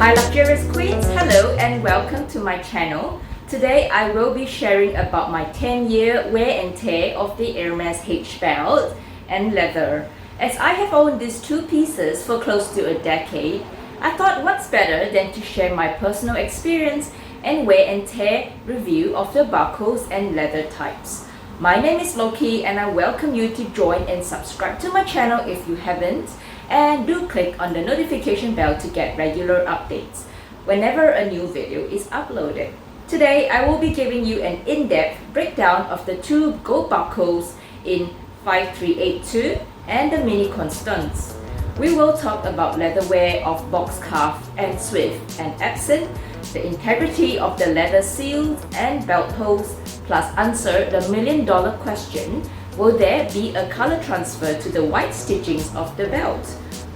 Hi luxurious queens, hello and welcome to my channel. Today I will be sharing about my 10-year wear and tear of the Hermes H Belt and leather. As I have owned these two pieces for close to a decade, I thought what's better than to share my personal experience and wear and tear review of the buckles and leather types. My name is Lokie and I welcome you to join and subscribe to my channel if you haven't, and do click on the notification bell to get regular updates whenever a new video is uploaded. Today I will be giving you an in-depth breakdown of the two gold buckles in 5382 and the mini CONSTANCE. We will talk about leatherwear of box cuff and swift and absent, the integrity of the leather seals and belt holes, plus answer the million-dollar question: will there be a color transfer to the white stitchings of the belt?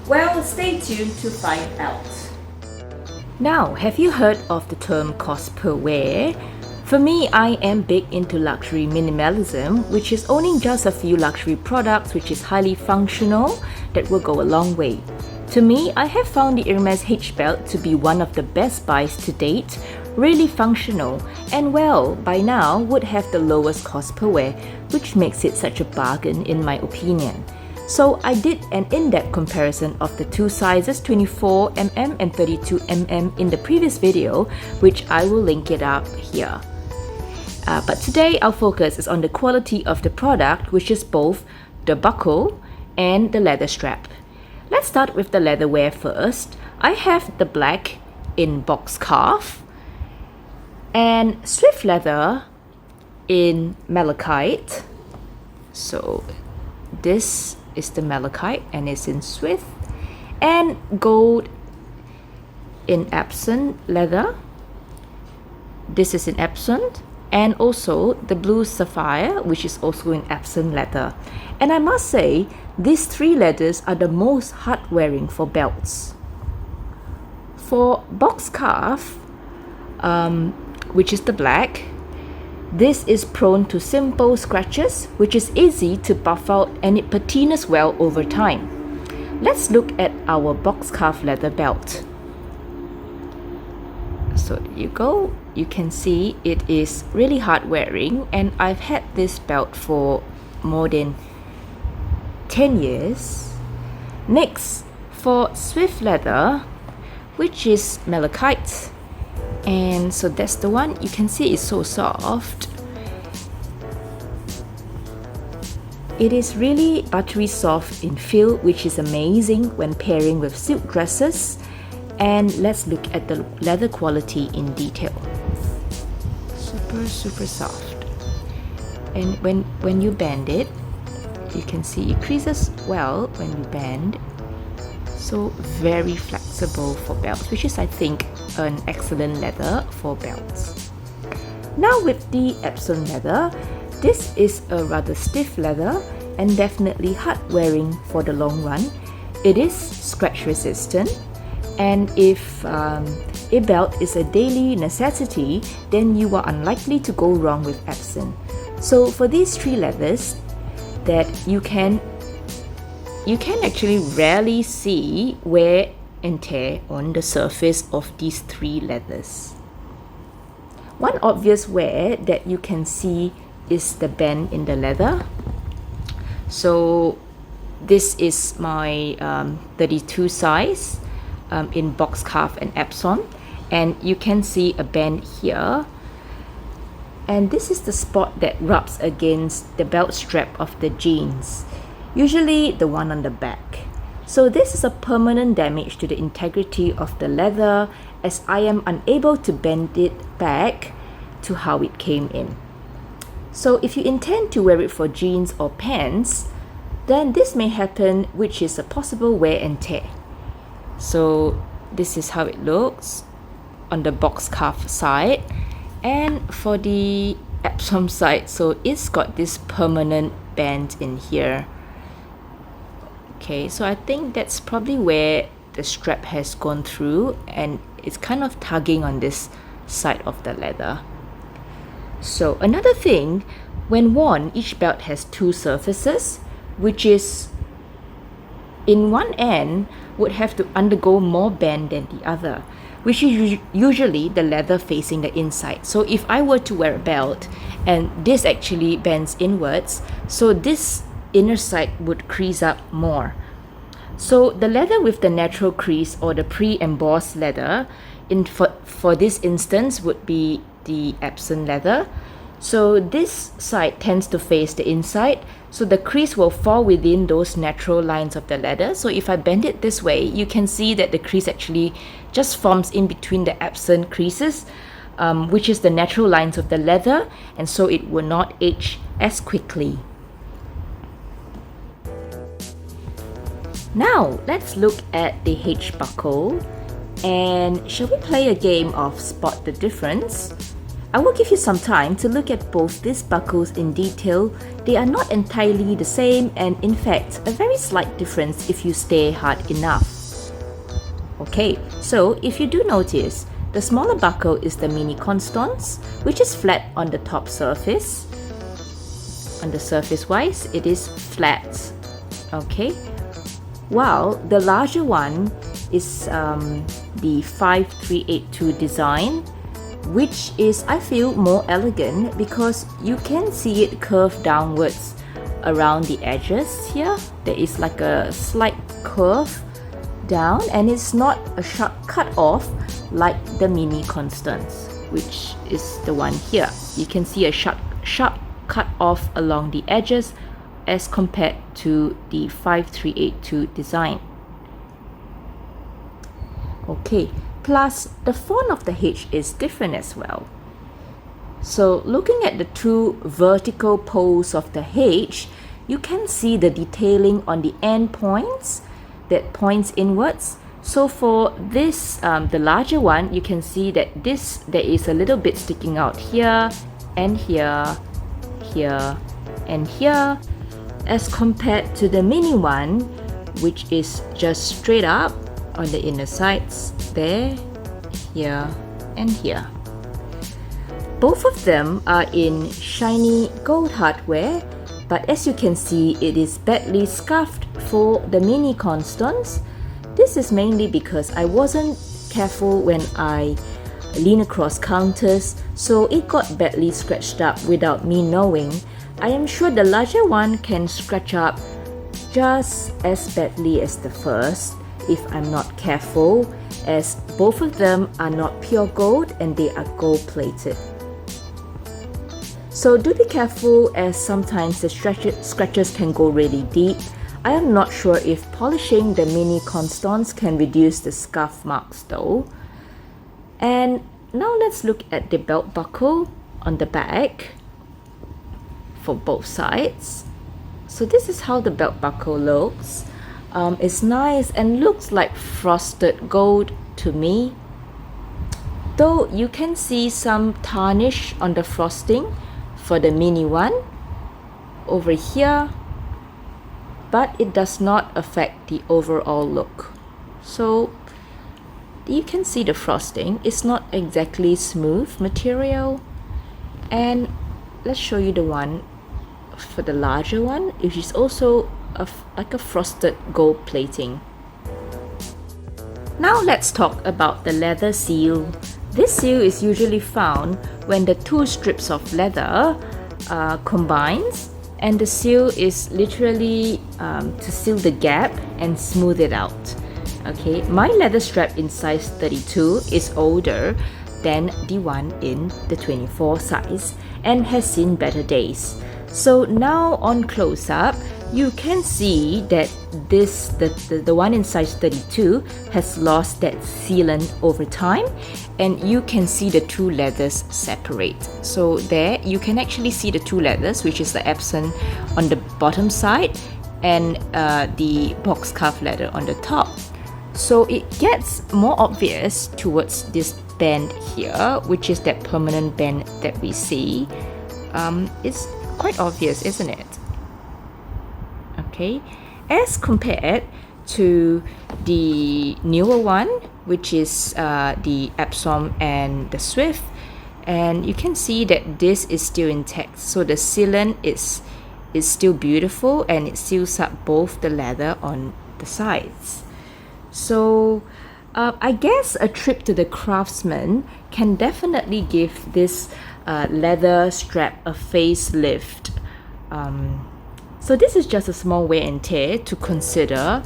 Well, stay tuned to find out. Now, have you heard of the term cost per wear? For me, I am big into luxury minimalism, which is owning just a few luxury products which is highly functional that will go a long way. To me, I have found the Hermes H Belt to be one of the best buys to date, really functional, and well, by now would have the lowest cost per wear, which makes it such a bargain in my opinion. So I did an in-depth comparison of the two sizes 24mm and 32mm in the previous video, which I will link it up here. But today our focus is on the quality of the product, which is both the buckle and the leather strap. Let's start with the leatherwear first. I have the black in box cuff and swift leather in malachite. So this is the malachite and it's in swift, and gold in absent leather. This is in absent, and also the blue sapphire, which is also in absent leather. And I must say, these three leathers are the most hard wearing for belts. For box cuff, which is the black, this is prone to simple scratches, which is easy to buff out, and it patinas well over time. Let's look at our box cuff leather belt. So there you go. You can see it is really hard wearing, and I've had this belt for more than 10 years. Next, for swift leather, which is malachite, and so that's the one. You can see it's so soft. It is really buttery soft in feel, which is amazing when pairing with silk dresses. And let's look at the leather quality in detail. Super soft. And when you bend it, you can see it creases well when you bend. So very flexible for belts, which is, I think, an excellent leather for belts. Now with the Epsom leather, this is a rather stiff leather and definitely hard wearing for the long run. It is scratch resistant, and if a belt is a daily necessity, then you are unlikely to go wrong with Epsom. So for these three leathers, that you can actually rarely see wear and tear on the surface of these three leathers. One obvious wear that you can see is the bend in the leather. So this is my 32 size in box cuff and Epsom, and you can see a bend here, and this is the spot that rubs against the belt strap of the jeans, usually the one on the back. So this is a permanent damage to the integrity of the leather, as I am unable to bend it back to how it came in. So if you intend to wear it for jeans or pants, then this may happen, which is a possible wear and tear. So this is how it looks on the box cuff side, and for the Epsom side, so it's got this permanent bend in here. Okay, so I think that's probably where the strap has gone through, and it's kind of tugging on this side of the leather. So another thing, when worn, each belt has two surfaces, which is in one end would have to undergo more bend than the other. which is usually the leather facing the inside. So if I were to wear a belt and this actually bends inwards, so this inner side would crease up more. So the leather with the natural crease or the pre-embossed leather for this instance would be the Epsom leather. So this side tends to face the inside, so the crease will fall within those natural lines of the leather. So if I bend it this way, you can see that the crease actually just forms in between the Epsom creases, which is the natural lines of the leather, and so it will not age as quickly. Now let's look at the H buckle, and shall we play a game of spot the difference? I will give you some time to look at both these buckles in detail. They are not entirely the same, and in fact a very slight difference if you stare hard enough. Okay, so if you do notice, the smaller buckle is the mini Constance, which is flat on the top surface. On the surface wise, it is flat. Okay, while the larger one is the 5382 design, which is, I feel, more elegant because you can see it curve downwards around the edges here. There is like a slight curve down, and it's not a sharp cut off like the mini Constance, which is the one here. You can see a sharp cut off along the edges as compared to the 5382 design. Okay, plus the font of the H is different as well. So looking at the two vertical poles of the H, you can see the detailing on the end points that points inwards. So for this, the larger one, you can see that there is a little bit sticking out here and here, here and here, as compared to the mini one, which is just straight up on the inner sides, there, here and here. Both of them are in shiny gold hardware, but as you can see, it is badly scuffed for the mini Constance. This is mainly because I wasn't careful when I lean across counters, so it got badly scratched up without me knowing. I am sure the larger one can scratch up just as badly as the first if I'm not careful, as both of them are not pure gold and they are gold plated. So do be careful, as sometimes the scratches can go really deep. I am not sure if polishing the mini Constance can reduce the scuff marks though. And now let's look at the belt buckle on the back for both sides. So this is how the belt buckle looks. It's nice and looks like frosted gold to me, though you can see some tarnish on the frosting for the mini one over here, but it does not affect the overall look. So you can see the frosting. It's not exactly smooth material. And let's show you the one for the larger one, which is also like a frosted gold plating. Now let's talk about the leather seal. This seal is usually found when the two strips of leather combines, and the seal is literally to seal the gap and smooth it out. Okay, my leather strap in size 32 is older than the one in the 24 size and has seen better days. So now on close-up, you can see that the one in size 32 has lost that sealant over time, and you can see the two leathers separate. So there you can actually see the two leathers, which is the Epsom on the bottom side and the box cuff leather on the top. So it gets more obvious towards this band here, which is that permanent band that we see. It's quite obvious, isn't it? Okay, as compared to the newer one, which is the Epsom and the Swift, and you can see that this is still intact. So the sealant is still beautiful, and it seals up both the leather on the sides. So I guess a trip to the craftsman can definitely give this leather strap a facelift. So this is just a small wear and tear to consider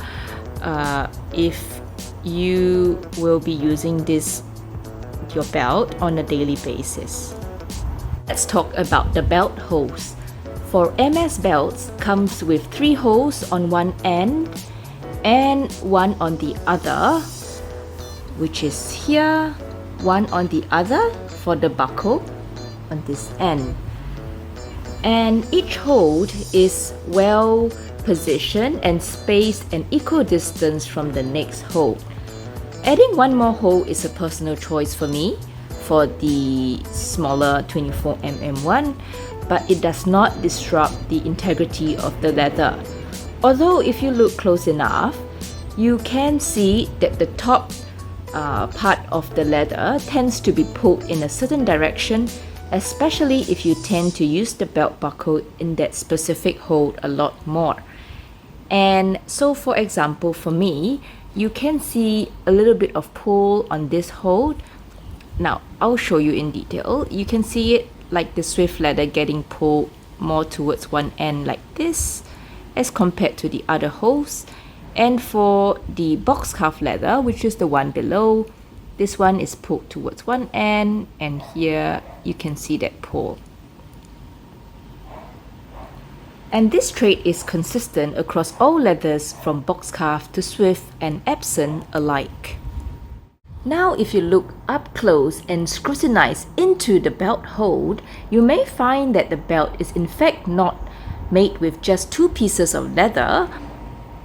if you will be using your belt on a daily basis. Let's talk about the belt holes. For Hermes belts comes with 3 holes on one end and one on the other, which is here, one on the other for the buckle on this end. And each hole is well positioned and spaced an equal distance from the next hole. Adding one more hole is a personal choice for me for the smaller 24mm one, but it does not disrupt the integrity of the leather. Although if you look close enough, you can see that the top part of the leather tends to be pulled in a certain direction, especially if you tend to use the belt buckle in that specific hold a lot more. And so for example, for me, you can see a little bit of pull on this hold. Now, I'll show you in detail. You can see it like the swift leather getting pulled more towards one end like this as compared to the other holes. And for the box cuff leather, which is the one below, this one is pulled towards one end, and here you can see that pull. And this trait is consistent across all leathers from box cuff to swift and epson alike. Now if you look up close and scrutinize into the belt hold, you may find that the belt is in fact not made with just 2 pieces of leather,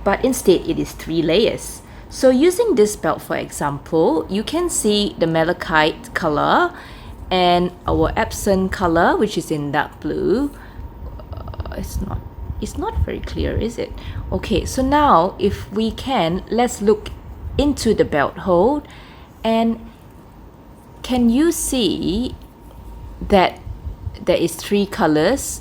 but instead it is 3 layers. So using this belt for example, you can see the malachite color and our epson color, which is in dark blue. It's not very clear, is it? Okay, so now if we can, let's look into the belt hold. And can you see that there is 3 colors?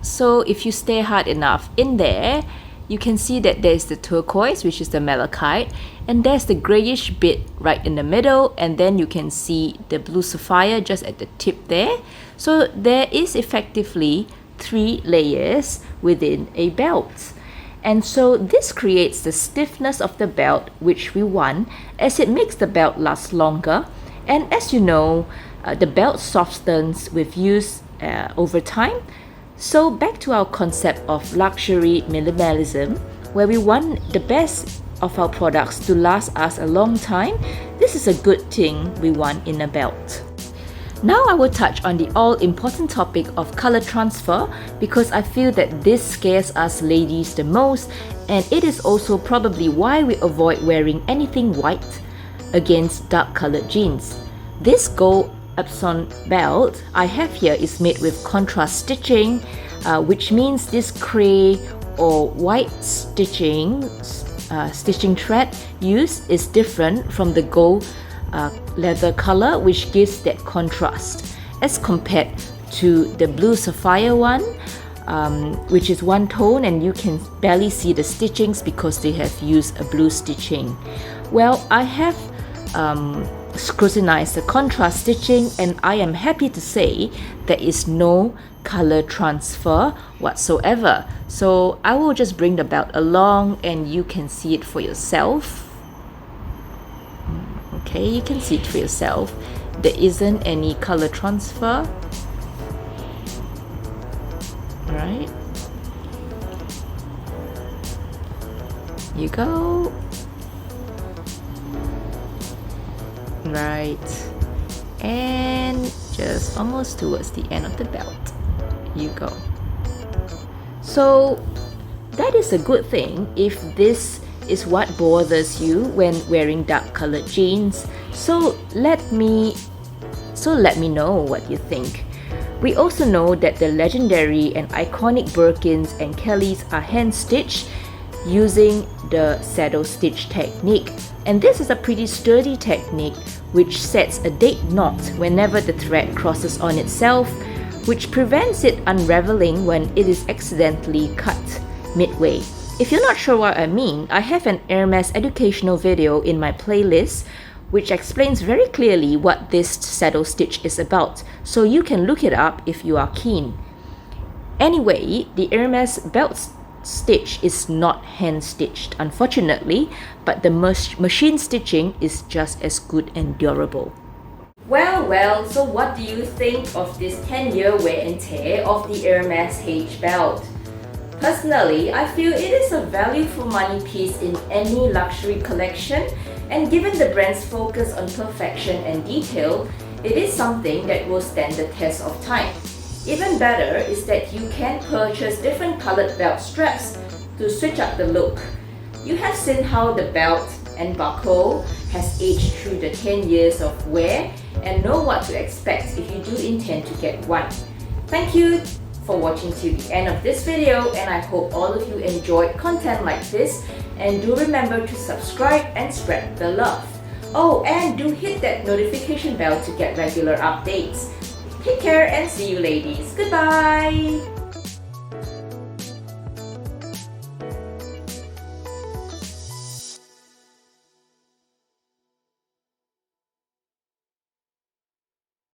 So if you stare hard enough in there, you can see that there's the turquoise, which is the malachite, and there's the grayish bit right in the middle, and then you can see the blue sapphire just at the tip there. So there is effectively 3 layers within a belt. And so this creates the stiffness of the belt which we want, as it makes the belt last longer. And as you know, the belt softens with use over time. So back to our concept of luxury minimalism, where we want the best of our products to last us a long time, this is a good thing we want in a belt. Now I will touch on the all-important topic of color transfer, because I feel that this scares us ladies the most, and it is also probably why we avoid wearing anything white against dark colored jeans. This gold epson belt I have here is made with contrast stitching, which means this gray or white stitching thread used is different from the gold leather color, which gives that contrast as compared to the blue sapphire one, which is one tone and you can barely see the stitchings because they have used a blue stitching. Well, I have scrutinized the contrast stitching, and I am happy to say there is no color transfer whatsoever. So I will just bring the belt along and you can see it for yourself. Okay, you can see it for yourself. There isn't any color transfer. Right? You go. Right. And just almost towards the end of the belt. You go. So that is a good thing if this is what bothers you when wearing dark colored jeans. So let me know what you think. We also know that the legendary and iconic Birkins and Kellys are hand stitched using the saddle stitch technique, and this is a pretty sturdy technique which sets a date knot whenever the thread crosses on itself, which prevents it unraveling when it is accidentally cut midway. If you're not sure what I mean, I have an Hermes educational video in my playlist which explains very clearly what this saddle stitch is about, so you can look it up if you are keen. Anyway, the Hermes belt stitch is not hand stitched, unfortunately, but the machine stitching is just as good and durable. Well, so what do you think of this 10-year wear and tear of the Hermes H Belt? Personally, I feel it is a value for money piece in any luxury collection, and given the brand's focus on perfection and detail, it is something that will stand the test of time. Even better is that you can purchase different colored belt straps to switch up the look. You have seen how the belt and buckle has aged through the 10 years of wear and know what to expect if you do intend to get one. Thank you for watching to the end of this video, and I hope all of you enjoyed content like this, and do remember to subscribe and spread the love. Oh, and do hit that notification bell to get regular updates. Take care and see you ladies. Goodbye!